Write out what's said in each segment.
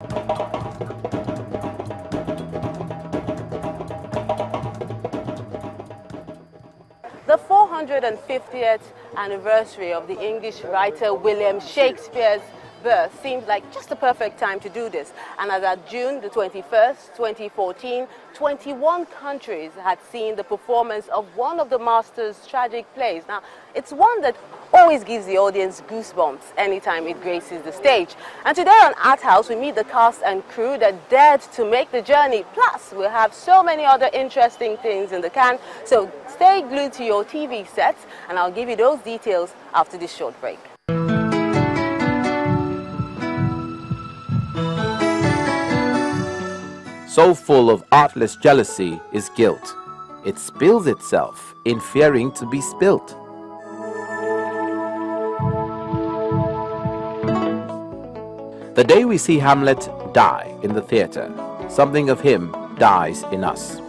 The 450th anniversary of the English writer William Shakespeare's birth seems like just the perfect time to do this. And as at June the 21st, 2014, 21 countries had seen the performance of one of the master's tragic plays. Now, it's one that always gives the audience goosebumps anytime it graces the stage. And today on Art House, we meet the cast and crew that dared to make the journey. Plus, we'll have so many other interesting things in the can. So stay glued to your TV sets, and I'll give you those details after this short break. So full of artless jealousy is guilt. It spills itself in fearing to be spilt. The day we see Hamlet die in the theatre, something of him dies in us.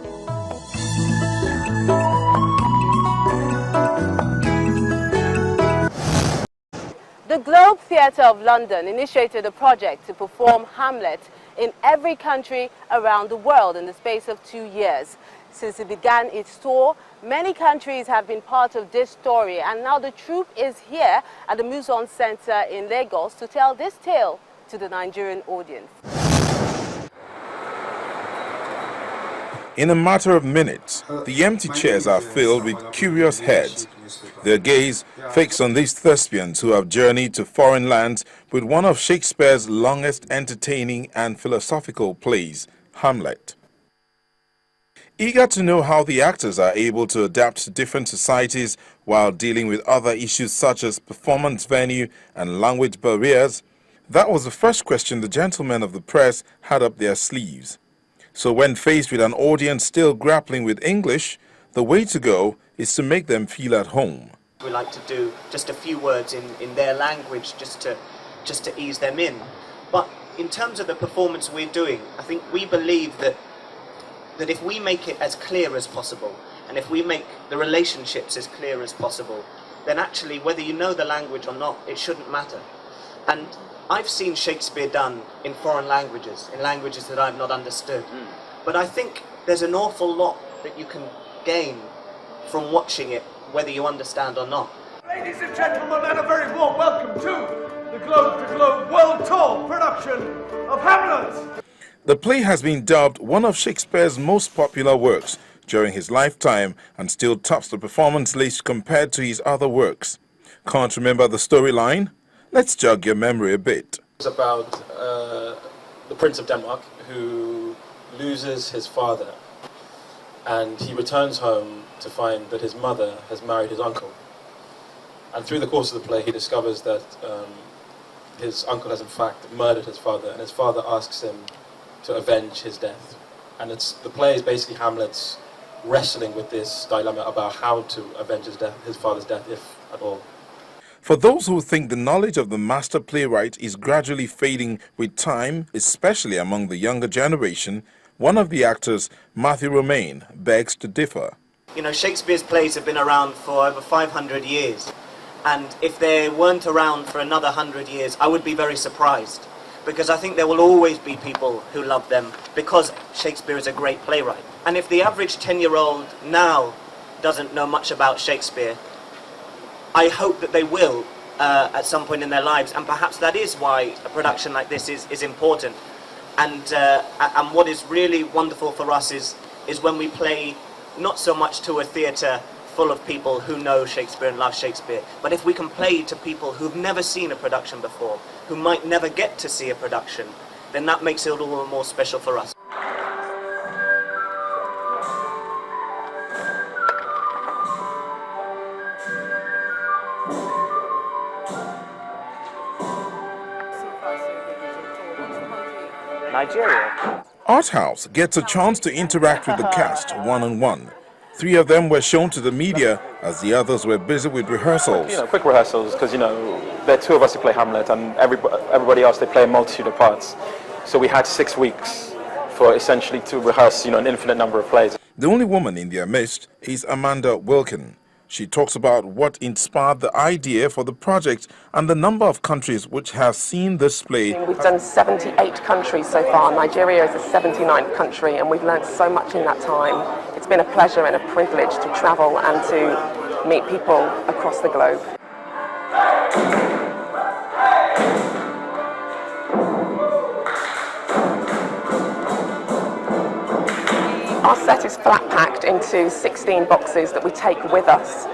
The Globe Theatre of London initiated a project to perform Hamlet in every country around the world in the space of 2 years. Since it began its tour, many countries have been part of this story, and now the troupe is here at the Muson Center in Lagos to tell this tale to the Nigerian audience. In a matter of minutes, the empty chairs are filled with curious heads, their gaze fixed on these thespians who have journeyed to foreign lands with one of Shakespeare's longest entertaining and philosophical plays, Hamlet. Eager to know how the actors are able to adapt to different societies while dealing with other issues such as performance venue and language barriers, that was the first question the gentlemen of the press had up their sleeves. So when faced with an audience still grappling with English, the way to go is to make them feel at home. We like to do just a few words in their language just to ease them in. But in terms of the performance we're doing, I think we believe that if we make it as clear as possible, and if we make the relationships as clear as possible, then actually whether you know the language or not, it shouldn't matter. And I've seen Shakespeare done in foreign languages, in languages that I've not understood. But I think there's an awful lot that you can gain from watching it, whether you understand or not. Ladies and gentlemen, and a very warm welcome to the Globe to Globe World Tour production of Hamlet. The play has been dubbed one of Shakespeare's most popular works during his lifetime and still tops the performance list compared to his other works. Can't remember the storyline? Let's jog your memory a bit. It's about the Prince of Denmark who loses his father, and he returns home to find that his mother has married his uncle. And through the course of the play he discovers that his uncle has in fact murdered his father, and his father asks him to avenge his death. And the play is basically Hamlet's wrestling with this dilemma about how to avenge his father's death, if at all. For those who think the knowledge of the master playwright is gradually fading with time, especially among the younger generation, one of the actors, Matthew Romaine, begs to differ. You know, Shakespeare's plays have been around for over 500 years. And if they weren't around for another 100 years, I would be very surprised. Because I think there will always be people who love them because Shakespeare is a great playwright. And if the average 10-year-old now doesn't know much about Shakespeare, I hope that they will at some point in their lives, and perhaps that is why a production like this is important. And what is really wonderful for us is when we play not so much to a theatre full of people who know Shakespeare and love Shakespeare, but if we can play to people who've never seen a production before, who might never get to see a production, then that makes it all the more special for us. Nigeria. Art House gets a chance to interact with the cast one-on-one. 3 of them were shown to the media as the others were busy with rehearsals. Quick rehearsals, because there are 2 of us who play Hamlet, and everybody else, they play a multitude of parts. So we had 6 weeks for essentially to rehearse, an infinite number of plays. The only woman in their midst is Amanda Wilkin. She talks about what inspired the idea for the project and the number of countries which have seen this play. We've done 78 countries so far. Nigeria is the 79th country, and we've learned so much in that time. It's been a pleasure and a privilege to travel and to meet people across the globe. Our set is flat packed into 16 boxes that we take with us.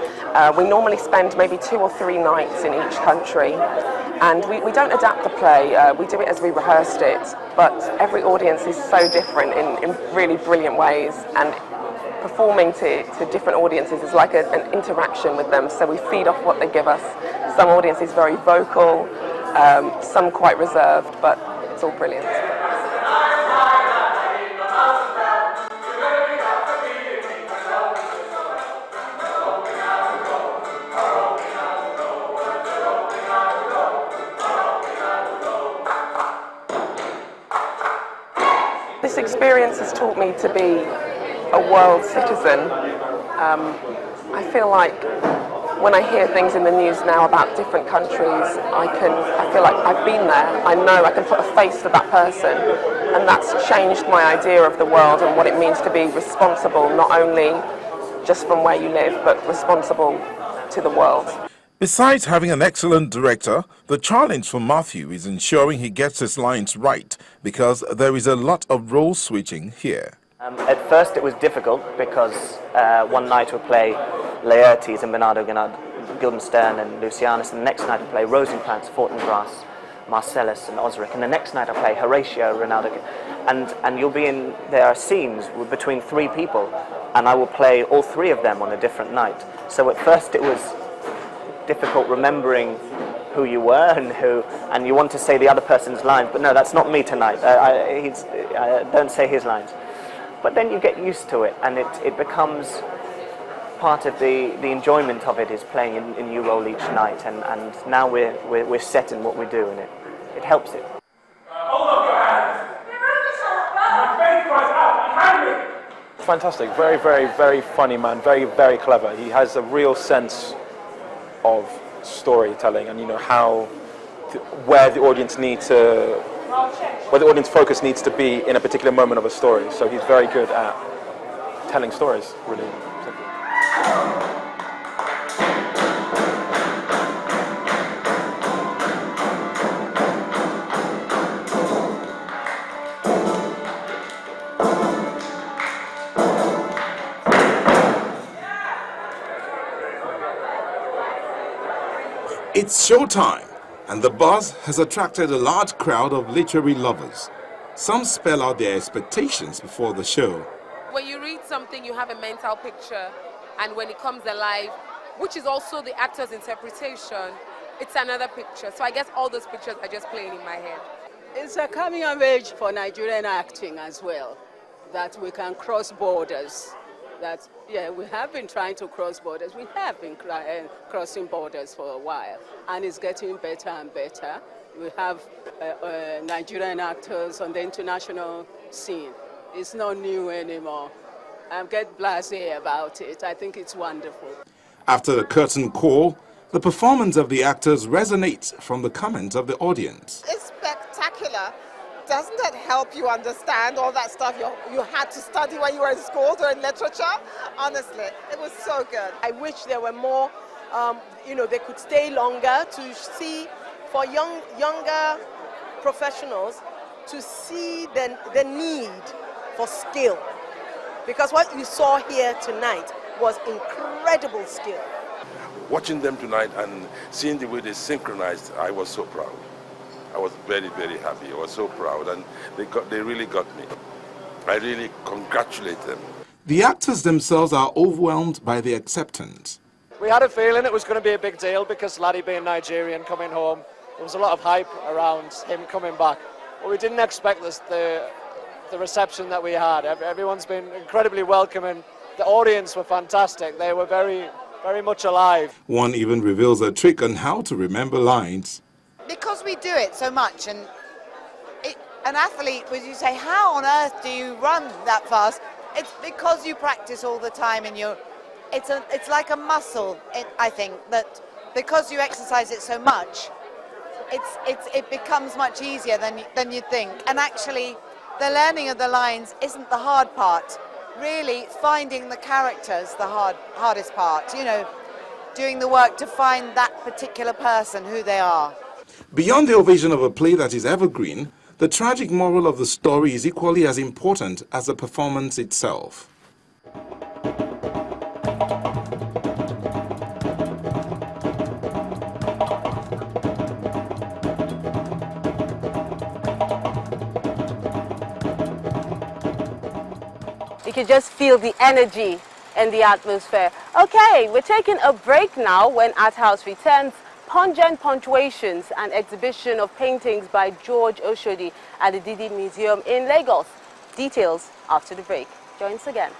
We normally spend maybe 2 or 3 nights in each country, and we don't adapt the play, we do it as we rehearsed it, but every audience is so different in really brilliant ways, and performing to different audiences is like an interaction with them, so we feed off what they give us. Some audiences very vocal, some quite reserved, but it's all brilliant. This experience has taught me to be a world citizen. I feel like when I hear things in the news now about different countries, I feel like I've been there. I know I can put a face to that person, and that's changed my idea of the world and what it means to be responsible, not only just from where you live, but responsible to the world. Besides having an excellent director, the challenge for Matthew is ensuring he gets his lines right, because there is a lot of role switching here. At first it was difficult because one night we'll play Laertes and Bernardo Guildenstern and Lucianus, and the next night I play Rosencrantz, Fortinbras, Marcellus and Osric, and the next night I play Horatio, Ronaldo, and you'll be in, there are scenes between 3 people, and I will play all 3 of them on a different night. So at first it was difficult remembering who you were and you want to say the other person's lines, but no, that's not me tonight. Don't say his lines. But then you get used to it, and it becomes part of the enjoyment of it is playing a new role each night, and now we're set in what we do, and it helps it. Hold up your hands! My face was out! Fantastic, very, very, very funny man, very, very clever. He has a real sense of storytelling, and where the audience focus needs to be in a particular moment of a story. So he's very good at telling stories, really simply. It's showtime, and the buzz has attracted a large crowd of literary lovers. Some spell out their expectations before the show. When you read something, you have a mental picture, and when it comes alive, which is also the actor's interpretation, it's another picture. So I guess all those pictures are just playing in my head. It's a coming of age for Nigerian acting as well, that we can cross borders. That, yeah, we have been trying to cross borders. We have been crossing borders for a while, and it's getting better and better. We have Nigerian actors on the international scene. It's not new anymore. I get blasé about it. I think it's wonderful. After the curtain call, the performance of the actors resonates from the comments of the audience. It's spectacular. Doesn't that help you understand all that stuff you had to study when you were in school during literature? Honestly, it was so good. I wish there were more, they could stay longer to see, for younger professionals, to see the need for skill. Because what you saw here tonight was incredible skill. Watching them tonight and seeing the way they synchronized, I was so proud. I was very, very happy. I was so proud, and they really got me. I really congratulate them. The actors themselves are overwhelmed by the acceptance. We had a feeling it was going to be a big deal because Laddie being Nigerian, coming home, there was a lot of hype around him coming back. But we didn't expect the reception that we had. Everyone's been incredibly welcoming. The audience were fantastic. They were very, very much alive. One even reveals a trick on how to remember lines. Because we do it so much, and an athlete, when you say, how on earth do you run that fast? It's because you practice all the time and it's like a muscle. I think that because you exercise it so much, it becomes much easier than you think. And actually, the learning of the lines isn't the hard part. Really, finding the characters the hardest part. You know, doing the work to find that particular person, who they are. Beyond the ovation of a play that is evergreen, the tragic moral of the story is equally as important as the performance itself. You can just feel the energy and the atmosphere. Okay, we're taking a break now. When Art House returns, Pungent Punctuations, an exhibition of paintings by George Oshodi at the Didi Museum in Lagos. Details after the break. Join us again.